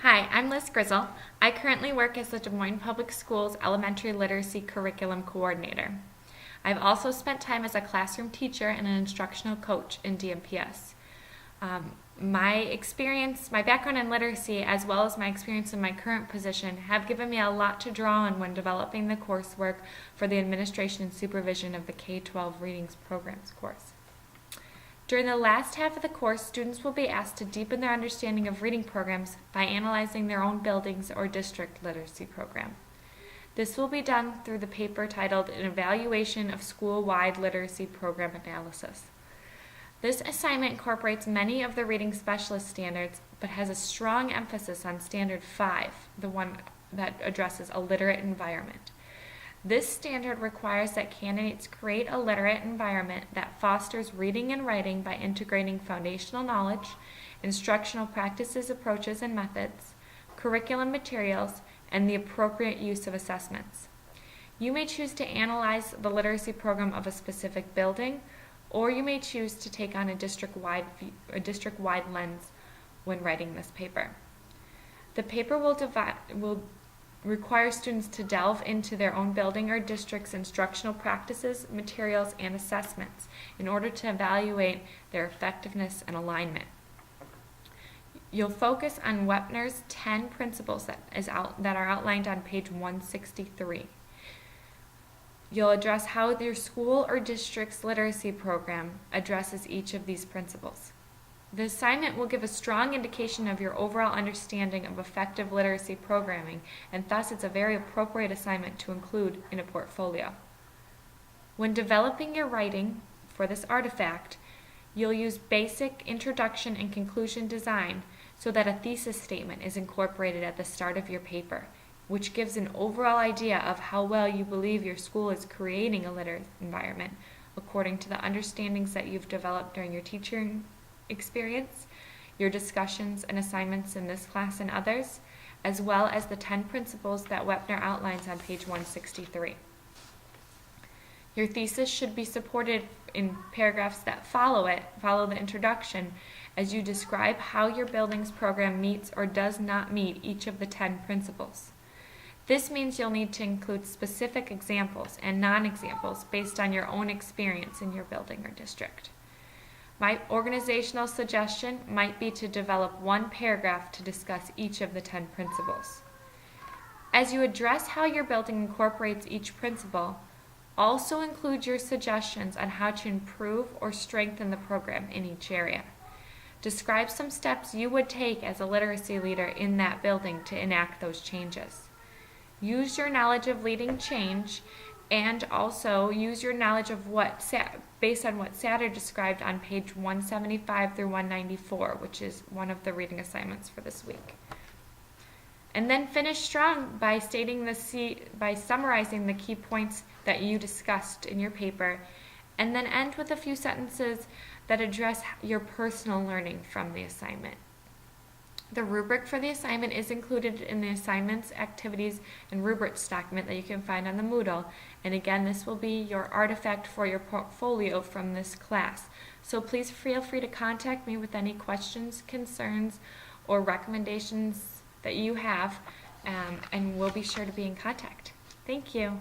Hi, I'm Liz Griesel. I currently work as the Des Moines Public Schools Elementary Literacy Curriculum Coordinator. I've also spent time as a classroom teacher and an instructional coach in DMPS. My background in literacy, as well as my experience in my current position, have given me a lot to draw on when developing the coursework for the administration and supervision of the K-12 Readings Programs course. During the last half of the course, students will be asked to deepen their understanding of reading programs by analyzing their own building's or district literacy program. This will be done through the paper titled An Evaluation of School-Wide Literacy Program Analysis. This assignment incorporates many of the reading specialist standards, but has a strong emphasis on Standard 5, the one that addresses a literate environment. This standard requires that candidates create a literate environment that fosters reading and writing by integrating foundational knowledge, instructional practices, approaches, and methods, curriculum materials, and the appropriate use of assessments. You may choose to analyze the literacy program of a specific building, or you may choose to take on a district-wide lens when writing this paper. The paper will require students to delve into their own building or district's instructional practices, materials, and assessments in order to evaluate their effectiveness and alignment. You'll focus on Wepner's 10 principles that are outlined on page 163. You'll address how your school or district's literacy program addresses each of these principles. The assignment will give a strong indication of your overall understanding of effective literacy programming, and thus it's a very appropriate assignment to include in a portfolio. When developing your writing for this artifact, you'll use basic introduction and conclusion design so that a thesis statement is incorporated at the start of your paper, which gives an overall idea of how well you believe your school is creating a literate environment according to the understandings that you've developed during your teaching experience, your discussions and assignments in this class and others, as well as the 10 principles that Wepner outlines on page 163. Your thesis should be supported in paragraphs that follow the introduction, as you describe how your building's program meets or does not meet each of the 10 principles. This means you'll need to include specific examples and non-examples based on your own experience in your building or district. My organizational suggestion might be to develop one paragraph to discuss each of the 10 principles. As you address how your building incorporates each principle, also include your suggestions on how to improve or strengthen the program in each area. Describe some steps you would take as a literacy leader in that building to enact those changes. Use your knowledge of leading change, and also use your knowledge of based on what Satter described on page 175 through 194, which is one of the reading assignments for this week. And then finish strong by summarizing the key points that you discussed in your paper, and then end with a few sentences that address your personal learning from the assignment. The rubric for the assignment is included in the assignments, activities, and rubrics document that you can find on the Moodle. And again, this will be your artifact for your portfolio from this class. So please feel free to contact me with any questions, concerns, or recommendations that you have, and we'll be sure to be in contact. Thank you.